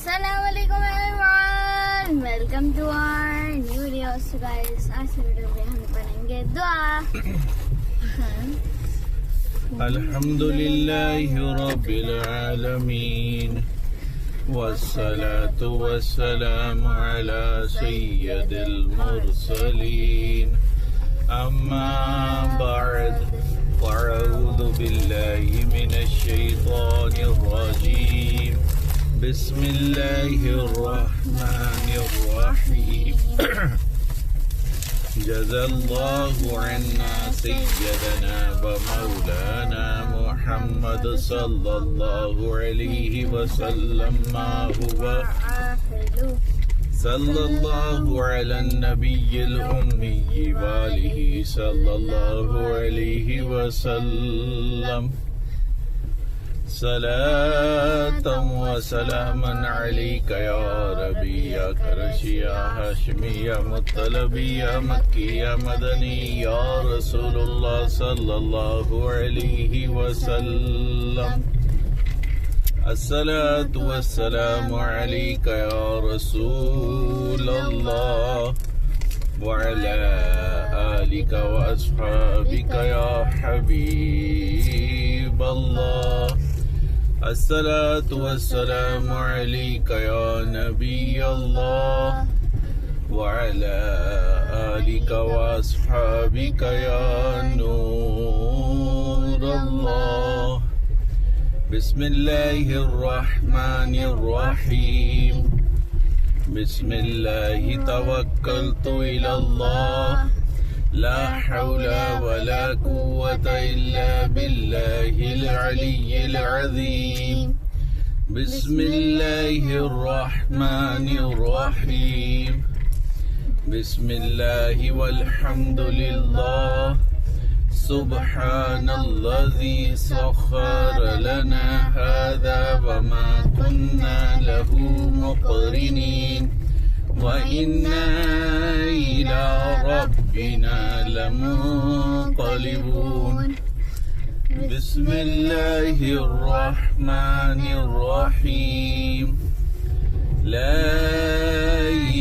अस्सलामुअलैकुम everyone, welcome to our new video. So guys, आज की वीडियो में हम पढ़ेंगे दुआ। अल्हम्दुलिल्लाहि रब्बिल आलमीन वस्सलातु वस्सलामु अला सय्यदिल मुरसलीन अम्मा बअद फ़अऊज़ु बिल्लाहि मिनश शैतानिर रजीम बिस्मिल्लाहिर रहमानिर रहीम जज़ल्लाहु अन्ना सय्यदना व मौलाना मुहम्मद सल्लल्लाहु अलैहि वसल्लम सल्लल्लाहु अला नबिय्यिल उम्मी व आलिहि सल्लल्लाहु अलैहि वसल्लम सलातम व सलामन अलैका या रबी या करशी या हाशमी या मुत्तलबी या मक्की या मदनी या रसूलुल्लाह सल्लल्लाहु अलैहि वसल्लम। अस्सलातु वस्सलामु अलैका या रसूलल्लाह व अला आलिका व अस्हाबिका या हबीबल्लाह। अस्सलातु वस्सलामु अलैका या नबी अल्लाह व अला आलिका व अस्हाबिका या नूर अल्लाह। बिस्मिल्लाहिर रहमानिर रहीम बिस्मिल्लाहि तवक्कलतु इलल्लाह ला हौला वला कुव्वता इल्ला बिल्लाहिल अलिय्यिल अज़ीम। बिस्मिल्लाहिर रहमानिर रहीम बिस्मिल्लाहि वल्हम्दुलिल्लाह सुब्हानल्लज़ी सख्खर लना हाज़ा वमा कुन्ना लहू मुक़रिनीन व इन्ना इला रब्बिना लमुन्क़लिबून। बिस्मिल्लाहिर रहमानिर रहीम ला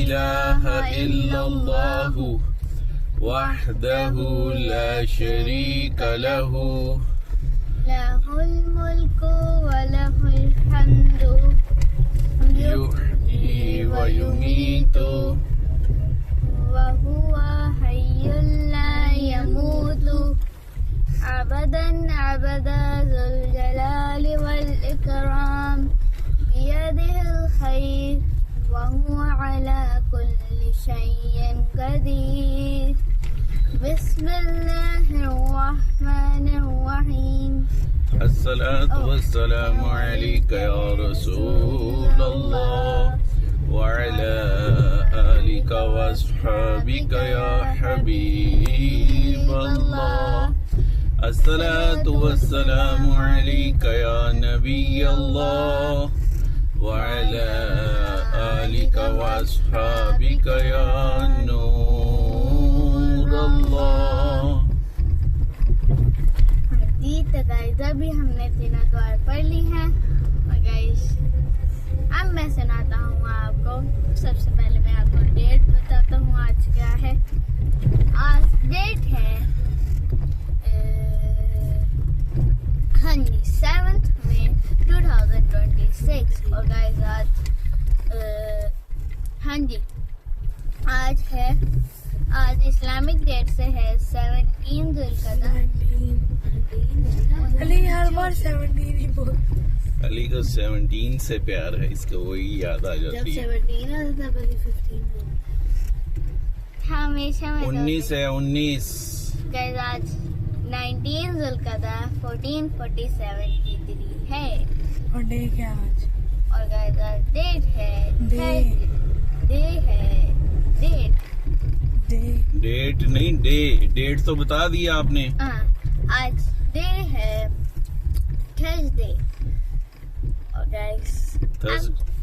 इलाहा इल्लल्लाहु वहदहु ला शरीका लहु लहुल मुल्कु व लहुल हम्दु युहयी व युमीतु व हुवा हय्युल ला यमूतु अबदन अबदा ज़ुल जलालि वल इकराम बियदिहिल खैर व हुवा अला कुल्लि शैइन क़दीर। बिस्मिल्लाहिर्रहमानिर्रहीम। अस्सलातु वस्सलामु अलैका या रसूलल्लाह व अला आलिका व अस्हाबिका या हबीबल्लाह। अस्सलातु वस्सलामु अलैका या नबियल्लाह व अला आलिका व अस्हाबिका या नूर अल्लाह। तो गाइस, अभी हमने तीनों दुआ पढ़ ली हैं और गाइस अब मैं सुनाता हूँ आपको। सबसे पहले मैं आपको डेट बताता हूँ आज क्या है। आज डेट है 7 मई 2026 और गाइस आज इस्लामिक डेट से है 17 ज़ुल्क़अदा। अली हर बार 17 ही बोल। अली को 17 से प्यार है, इसको वही याद आ जाती है। 17 है तब अली 15 बोल। हमेशा 19 है 19। गाइस आज 19 ज़ुल्क़अदा 1447 हिजरी है और डे क्या आज? और गाइस आज डेट है डेट नहीं डेट तो बता दिया आपने। आज डे है थर्सडे और गाइस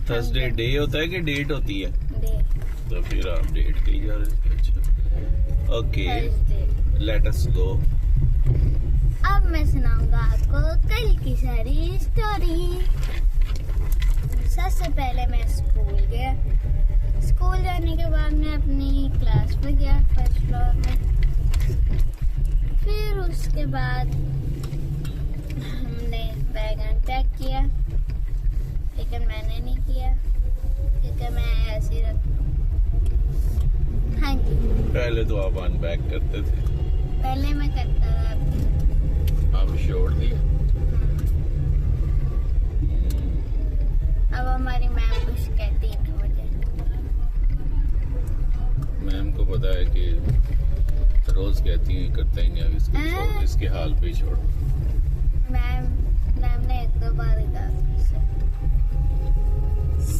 थर्सडे डे होता है कि डेट होती है? डे। तो फिर आप डेट कही जा रहे हैं। अच्छा ओके, लेट अस गो। अब मैं सुनाऊंगा आपको कल की सारी स्टोरी। सबसे पहले मैं स्कूल गया। स्कूल जाने के बाद मैं अपनी क्लास में गया फर्स्ट फ्लोर में। फिर उसके बाद हमने बैग अनपैक किया, लेकिन मैंने नहीं किया क्योंकि मैं ऐसे ही रखता हूँ। हाँ जी, पहले तो आप अनपैक करते थे, पहले मैं करता था। अब छोड़ दिया। अब हमारी मैम कुछ कहती नहीं मुझे। मैम को पता है कि रोज कहती है करता ही नहीं, अब इसको छोड़, इसके हाल पे ही छोड़। मैम ने एक दो बार ही कहा मुझसे।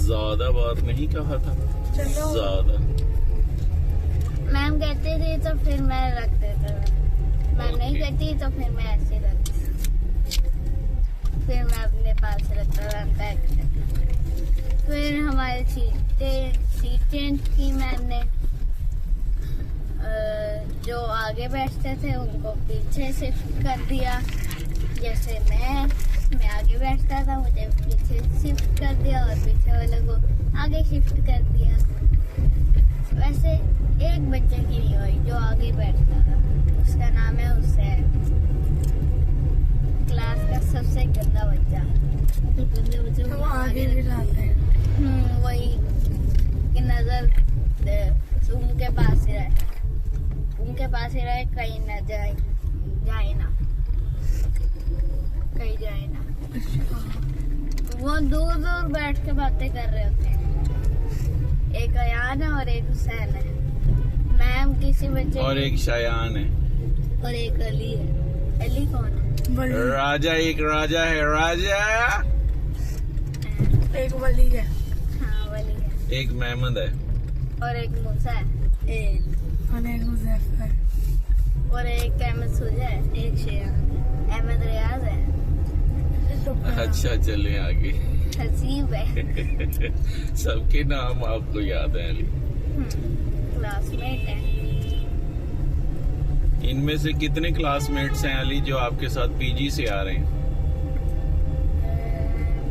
ज्यादा बार नहीं कहा था, चलो ज्यादा। मैम कहती थी तो फिर मैं रख देता था, मैम नहीं Okay. कहती तो फिर मैं ऐसे ही रखती थी। फिर मैं अपने पास रखता था बैग में। फिर हमारी सीट चेंज की मैम ने। जो आगे बैठते थे उनको पीछे शिफ्ट कर दिया। जैसे मैं आगे बैठता था, मुझे पीछे शिफ्ट कर दिया और पीछे वाले को आगे शिफ्ट कर दिया। वैसे एक बच्चे की नहीं हुई जो आगे बैठता था, उसका नाम है हुसैन। क्लास का सबसे गंदा बच्चा। तो गंदे बच्चे तो वो आगे भी लाते हैं। वही कि नजर उनके पास ही रहे, उनके पास ही रहे, कहीं ना जाए ना, कहीं जाए ना। वो दूर दूर बैठ के बातें कर रहे होते हैं। एक अयान है और एक हुसैन है। मैम किसी बच्चे और एक शायान है, और एक अली है। अली कौन है? वली, राजा। एक राजा है, राजा। एक वली है हाँ वली है। एक महमद है। और एक मूसा है। और एक मुजफ्फर। और एक अहमद सुजा है। एक शेयान अहमद रियाज है। अच्छा चले आगे। हसीब है। सबके नाम आपको याद है अली। क्लासमेट है। इनमें से कितने क्लासमेट्स हैं अली जो आपके साथ पीजी से आ रहे हैं?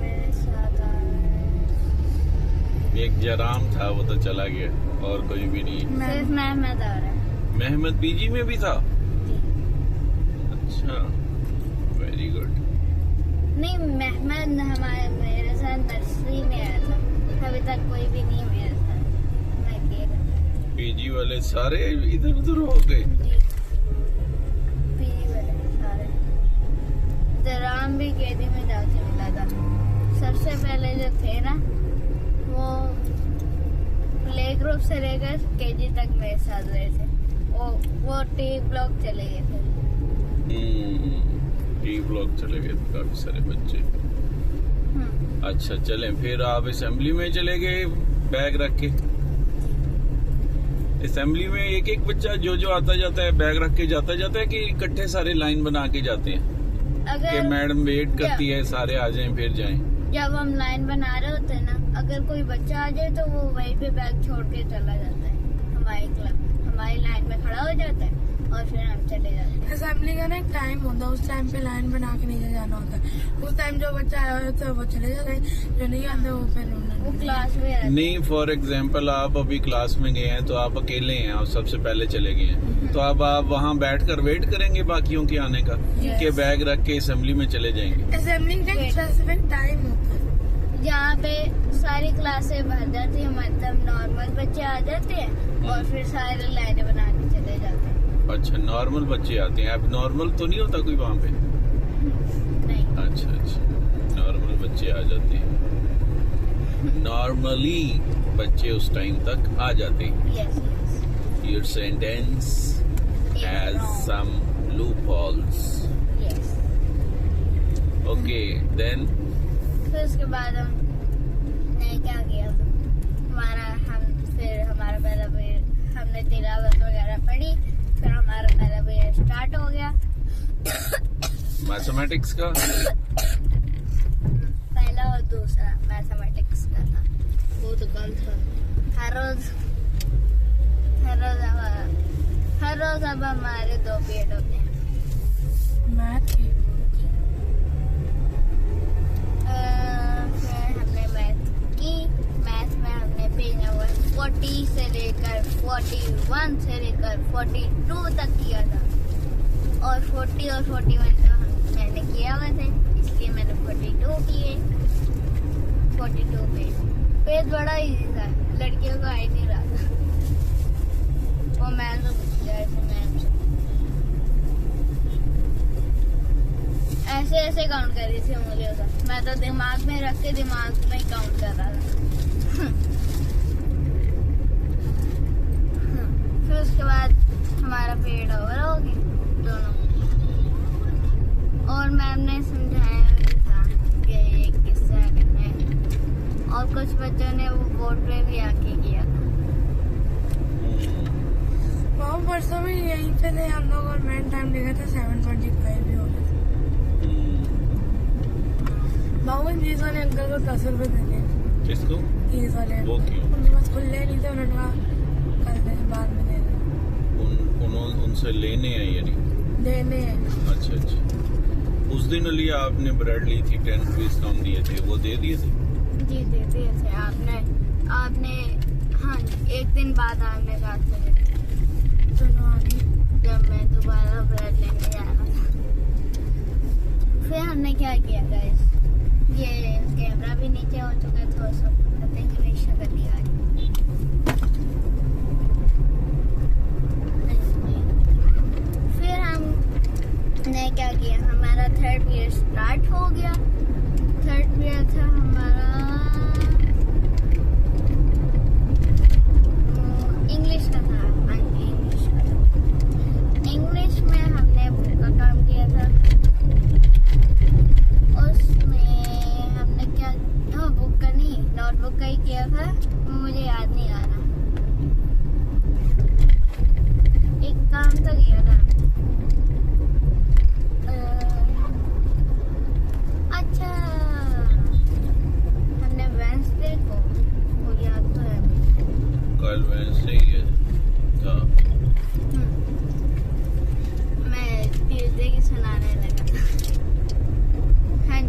मेरे साथ आ रहा एक जराम था, वो तो चला गया, और कोई भी नहीं। है। सिर्फ महमद आ रहा है। महमद पीजी में भी था? अच्छा, वेरी गुड। नहीं, महमद मेरे साथ नर्सरी में आया था। अभी तक कोई भी नहीं मेरे साथ। मैं अकेला। पीजी वाले सारे इधर उधर हो गए। पीजी वाले सारे। जराम भी केदी में जाके मिला था। सबसे पहले जो थे ना, वो प्ले ग्रुप से लेकर केजी तक मेरे साथ रहे थे। वो टी ब्लॉक चले गए थे। टी ब्लॉक चले गए थे काफी सारे बच्चे। अच्छा चलें, फिर आप असेंबली में चले गए बैग रख के। असेंबली में एक एक बच्चा जो आता जाता है बैग रख के जाता है कि इकट्ठे सारे लाइन बना के जाते हैं कि अगर मैडम वेट करती है सारे आ जाएं फिर जाएं? जब हम लाइन बना रहे होते हैं ना, अगर कोई बच्चा आ जाए तो वो वहीं पे बैग छोड़ के चला जाता है। हमारी लाइन में खड़ा हो जाता है और फिर हम चले जाते हैं। असेंबली का ना एक टाइम होता है, उस टाइम पे लाइन बना के नीचे जाना होता है। उस टाइम जो बच्चा आया होता है वो चले जाते हैं, जो नहीं आते वो फिर वो क्लास में रहते हैं। नहीं, फॉर एग्जाम्पल आप अभी क्लास में गए हैं तो आप अकेले हैं, आप सबसे पहले चले गए हैं, तो अब आप वहाँ बैठकर वेट करेंगे बाकियों के आने का कि बैग रख के असेंबली में चले जाएंगे? असेंबली का एक स्पेसिफिक टाइम होता है जहाँ पे सारी क्लासें भर जाती है, मतलब नॉर्मल बच्चे आ जाते हैं और फिर सारे लाइनें बना के चले जाते हैं। अच्छा, नॉर्मल बच्चे आते हैं, अब नॉर्मल तो नहीं होता कोई वहाँ पे? नहीं, अच्छा, नॉर्मल बच्चे आ जाते हैं। नॉर्मली बच्चे उस टाइम तक आ जाते हैं। Yes Your sentence has some loopholes. Yes. Okay, then फिर उसके बाद हमने क्या किया, हमारा पहला पीरियड हमने तिलावत वगैरह पढ़ी। फिर हमारा पहला पीरियड स्टार्ट हो गया मैथमेटिक्स का। पहला और दूसरा मैथमेटिक्स का था, वो तो कल था। हर रोज अब हमारे 2 पीरियड होते हैं मैथ की। फिर हमने मैथ 40 से लेकर 41 से लेकर 42 तक किया था, और 40 और 41 तो मैंने किया हुआ थे, इसलिए मैंने 42 किए। 42 पेज बड़ा इजी था, लड़कियों को आ ही नहीं रहा था। वो मैं तो ऐसे ऐसे काउंट कर रही थी उंगलियों का, मैं तो दिमाग में रख के दिमाग में काउंट कर रहा था। फिर उसके बाद हमारा पीरियड ओवर हो गया दोनों, और मैम ने समझाया था कि ये किस्सा करना है, और कुछ बच्चों ने वो बोर्ड पे भी आके किया था। वहाँ परसों भी यहीं पे थे हम लोग, और मैंने टाइम देखा था 7:25 भी हो गया। बाबू जीस वाले अंकल को 10 रुपए देने। किसको? जीस वाले। वो क्यों? उनके पास खुले नहीं थे, उन्होंने कहा कल बाद में दे देना। उनसे लेने हैं यानी? देने। अच्छा अच्छा। उस दिन अली आपने ब्रेड ली थी, 10 रुपीज कम दिए थे, वो दे दिए थे? जी दे दिए थे आपने हाँ, एक दिन बाद आपने कहा था चलो आगे। जब मैं दोबारा ब्रेड लेने जा रहा था। फिर हमने क्या किया गाइस, ये कैमरा भी नीचे हो चुका है, थोड़ा सा पता ही नहीं शक्ल नहीं आ रही। फिर हमने क्या किया, हमारा 3rd पीरियड स्टार्ट हो गया। 3rd पीरियड था हमारा इंग्लिश का था। इंग्लिश में हमने बुक का काम किया था। उसमें हमने क्या, हाँ बुक का नहीं, नोटबुक का ही किया था, मुझे याद नहीं आ रहा। एक काम तो किया था, अच्छा हमने वेडनेसडे को, वो याद तो है कल वेडनेसडे ही है था। मैं ट्यूसडे की सुनाने लगा था। हाँ,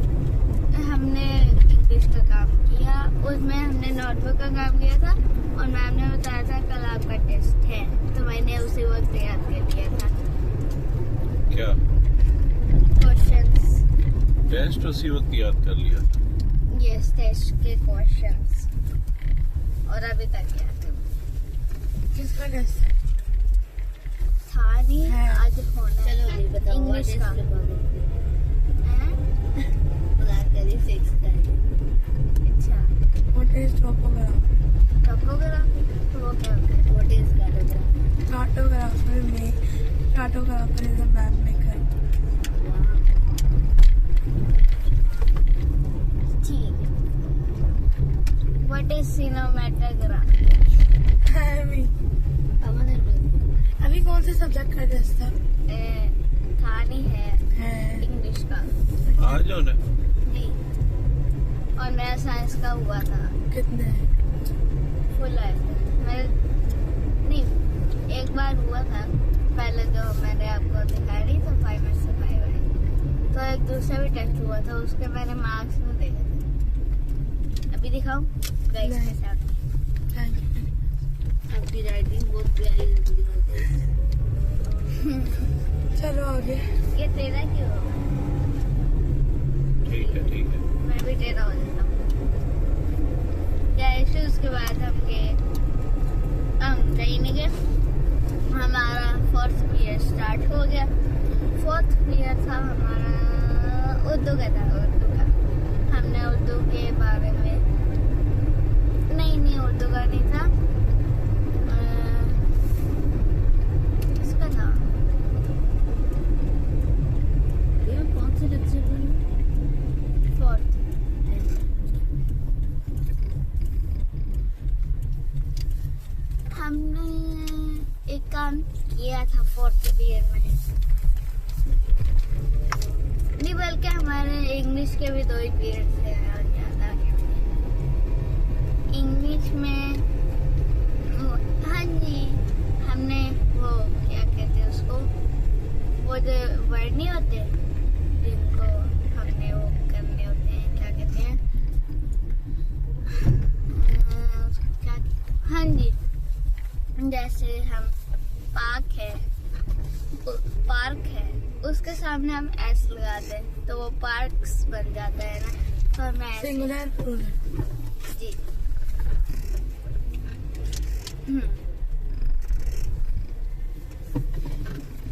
हमने इंग्लिश का काम किया, उसमें हमने नोटबुक का काम किया था, और मैम ने बताया था कल आपका टेस्ट है, तो मैंने उसी वक्त याद कर लिया था क्या क्वेश्चंस। टेस्ट उसी वक्त याद कर लिया? यस, टेस्ट के क्वेश्चंस, और अभी तक याद है। किसका टेस्ट है? था नहीं, है। आज होना है। चलो नहीं बताओ इंग्लिश का हैं? अच्छा, वो टेस्ट टोपोग्राफी। टोपोग्राफी तो वो क्या होता है? कार्टोग्राफर में, cartographer is a map maker. ठीक। What is cinematography? अभी कौन से सब्जेक्ट का टेस्ट था? कहानी है इंग्लिश का। आ जाओ ना। नहीं, और मेरा साइंस का हुआ था। कितने? फुल है मेरे, नहीं एक बार हुआ था पहले, जो मैंने आपको दिखाया नहीं तो 5 में से 5 आए, तो एक दूसरा भी टेस्ट हुआ था, उसके मैंने मार्क्स में देखे थे। अभी दिखाऊं गाइस के साथ? आपकी राइटिंग बहुत प्यारी लगती है। चलो आगे। ये तेरा क्यों होगा? ठीक है ठीक है। मैं भी तेरा हो जाता हूँ। जैसे उसके बाद हम कहीं नहीं गए, हमारा 4th पीरियड स्टार्ट हो गया। 4th पीरियड था हमारा उर्दू का था, उर्दू का। हमने उर्दू के बारे में, नहीं उर्दू का नहीं था, इसका था। ये कौन से लेक्चर में? 4th। हमने एक काम किया था 4th पीरियड में, नहीं बल्कि हमारे इंग्लिश के भी 2 ही पीरियड थे और ज्यादा इंग्लिश में। हाँ जी, हमने वो क्या कहते हैं उसको, वो जो वर्ड नहीं होते जिनको हमने वो करने होते हैं, क्या कहते हैं, क्या, हाँ जी फिर हम पार्क है उसके सामने हम एस लगाते हैं तो वो पार्क्स बन जाता है ना, तो हमें ऐसे सिंगुलर प्लूरल। जी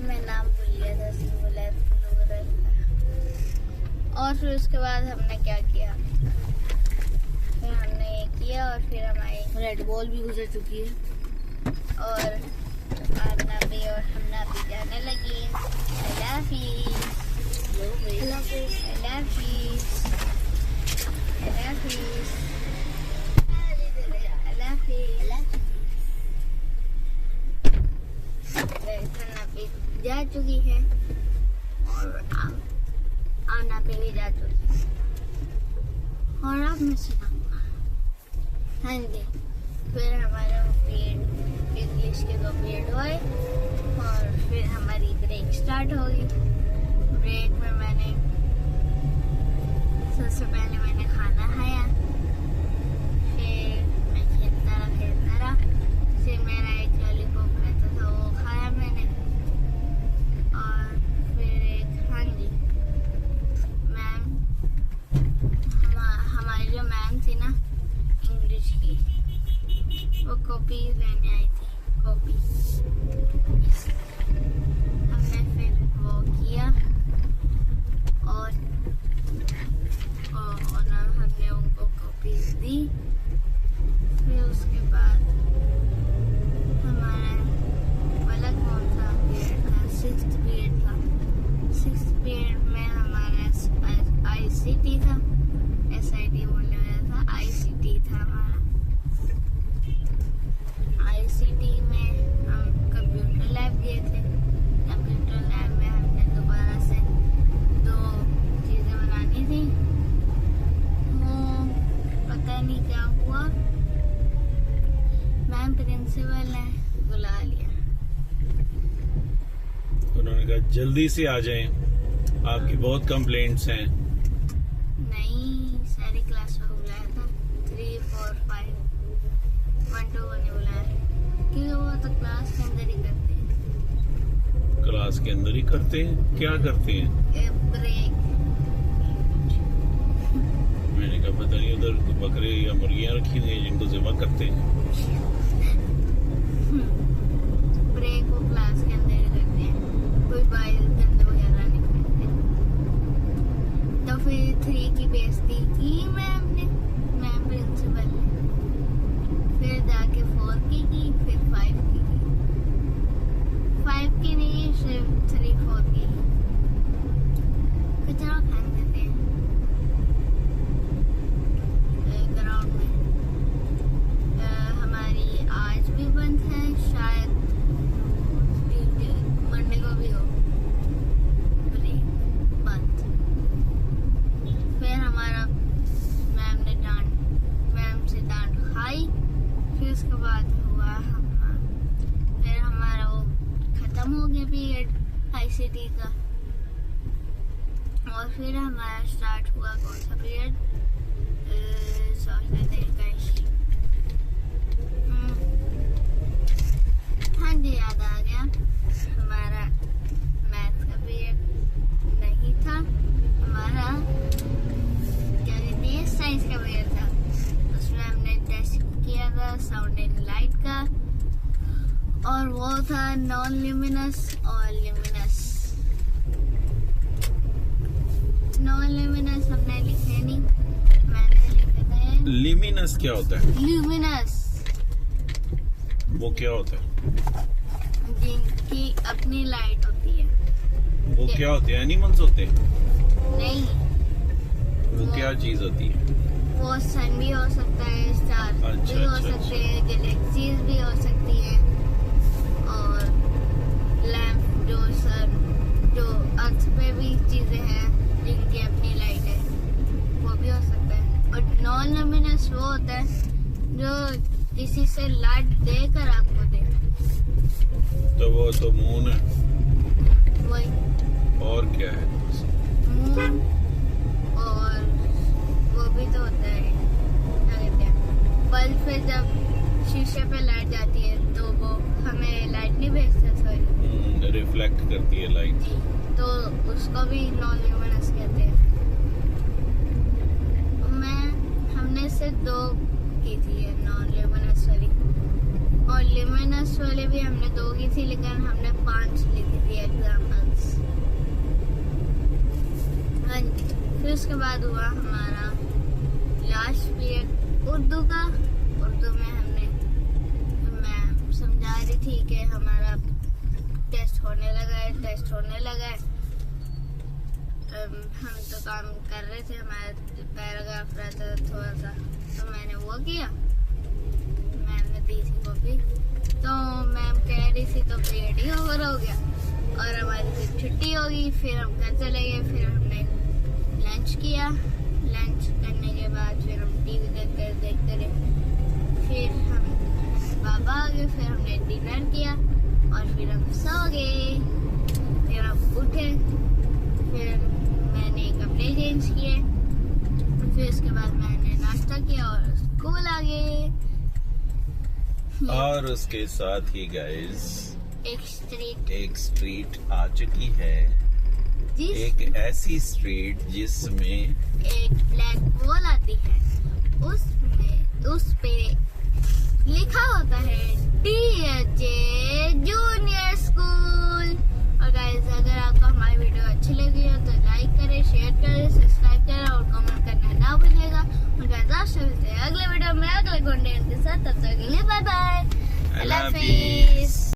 मैं नाम भूल गया था सिंगुलर प्लूरल। और फिर उसके बाद हमने क्या किया, फिर हमने ये किया और फिर हमारी रेड बॉल भी गुजर चुकी है। और आना भी और हमना भी जाने लगी। अल्लाह हाफिज़। अल्लाह हाफिज़। अल्लाह हाफिज़। अल्लाह हाफिज़। अल्लाह हाफिज़। खाना भी जा चुकी है और आना पे भी जा चुकी है और अब मैं सुनाऊंगा। हाँ जी, फिर हमारा पीरियड इंग्लिश के 2 पीरियड हुए और फिर हमारी ब्रेक स्टार्ट हो गई। ब्रेक में मैंने सबसे पहले मैंने खाना खाया, फिर मैं खेलता रहा, फिर मेरा एक लॉलीपॉप रहता था वो खाया मैंने। और फिर एक हाँ जी मैम, हमारी जो मैम थी ना इंग्लिश की, वो कॉपी लेने आई थी, कॉपी। हमने फिर वो किया और हमने उनको कॉपीज दी। फिर उसके बाद हमारा अलग कौन सा पीरियड था, 6th पीरियड था। 6th पीरियड में हमारा ICT था, SIT बोलने वाला था, ICT था हमारा। ICT में हम कंप्यूटर लैब गए थे। कंप्यूटर लैब में हमने दोबारा से 2 चीज़ें बनानी थी। वो पता नहीं क्या हुआ, मैम प्रिंसिपल ने बुला लिया। उन्होंने कहा जल्दी से आ जाएं, आपकी बहुत कंप्लेंट्स हैं। नहीं, सारी क्लास को बुलाया था, 3, 4, 5, 1 to 1 ने बुलाया, क्योंकि वो तो क्लास के अंदर ही करते हैं। क्लास के अंदर ही करते हैं? क्या करते हैं? ब्रेक। मैंने कहा पता नहीं उधर बकरे या मुर्गियां रखी हुई हैं जिनको ज़िबा करते हैं। ब्रेक वो क्लास के अंदर ही करते हैं, कोई बाहर गंदे वगैरह नहीं करते। तो फिर 3 की बेइज्जती की मैम प्रिंसिपल ने, फिर जाके 4 की, फिर 5 की। 5 की नहीं, सिर्फ 3, 4 की। कचरा फेंक देते हैं ग्राउंड में। हमारी आज भी बंद है, शायद मंडे को भी हो ब्रेक बंद। फिर हमारा मैम से डांट खाई। फिर उसके बाद हुआ फिर हमारा वो खत्म हो गया पीरियड ICT का। और फिर हमारा स्टार्ट हुआ कौन सा पीरियड, सोचने दें हाँ जी याद आ गया, हमारा मैथ का पीरियड नहीं था, हमारा क्या कहते हैं साइंस का पीरियड था। उसमें हमने टेस्ट किया था साउंड एंड लाइट का, और वो था नॉन ल्यूमिनस और ल्यूमिनस। नॉन ल्यूमिनस हमने लिखे नहीं, मैंने लिखे थे। लिमिनस क्या होता है? ल्यूमिनस वो क्या होता है? जिनकी अपनी लाइट होती है। वो क्या होते हैं? एनिमल्स होते हैं? नहीं, वो क्या चीज होती है? वो सन भी हो सकता है, स्टार भी अच्छा, हो अच्छा, सकते हैं, गैलेक्सीज भी हो सकती है, और लैंप जो अर्थ पे भी चीजें हैं जिनकी अपनी लाइट है, वो भी हो सकता है। और नॉन लुमिनस वो होता है जो किसी से लाइट देकर आपको दे। तो वो तो मून है। वही और क्या है? मून, और वो भी तो होता है क्या कहते हैं, बल्ब पे जब शीशे पे लाइट जाती है तो वो हमें लाइट नहीं भेजता, सॉरी रिफ्लेक्ट करती है लाइट। जी, तो उसको भी नॉन ल्यूमिनस कहते हैं। हमने सिर्फ 2 की थी नॉन ल्यूमिनस वाली, और ल्यूमिनस वाली भी हमने 2 की थी, लेकिन हमने 5 लिखी थी एग्जाम्पल्स। फिर उसके बाद हुआ हमारा लास्ट पीरियड उर्दू का। उर्दू में मैं समझा रही थी कि हमारा टेस्ट होने लगा है। हम तो काम कर रहे थे, हमारा पैराग्राफ रहता था थोड़ा सा, तो मैंने वो किया, मैम ने दी थी कॉपी। तो मैम कह रही थी तो पीरियड ही ओवर हो गया और हमारी फिर छुट्टी होगी। फिर हम घर चले गए, फिर हमने लंच किया। लंच करने के बाद फिर हम टीवी देखते रहे। फिर हम बाबा आ गए, फिर हमने डिनर किया और फिर हम सो गए। फिर हम उठे, फिर मैंने कपड़े चेंज किए, फिर उसके बाद मैंने नाश्ता किया और स्कूल आ गए। और उसके साथ ही गाइस एक स्ट्रीट आ चुकी है, एक ऐसी स्ट्रीट जिसमें एक ब्लैक बॉल आती है, उस पे लिखा होता है DHA जूनियर स्कूल। और गाइस अगर आपको हमारी वीडियो अच्छी लगी हो तो लाइक करें, शेयर करें, सब्सक्राइब करें और कमेंट करना ना भूलिएगा। और गाइस आपसे मिलते हैं अगले वीडियो में अगले कंटेंट के साथ, तब तक के लिए बाय बाय, अल्लाह हाफिज़।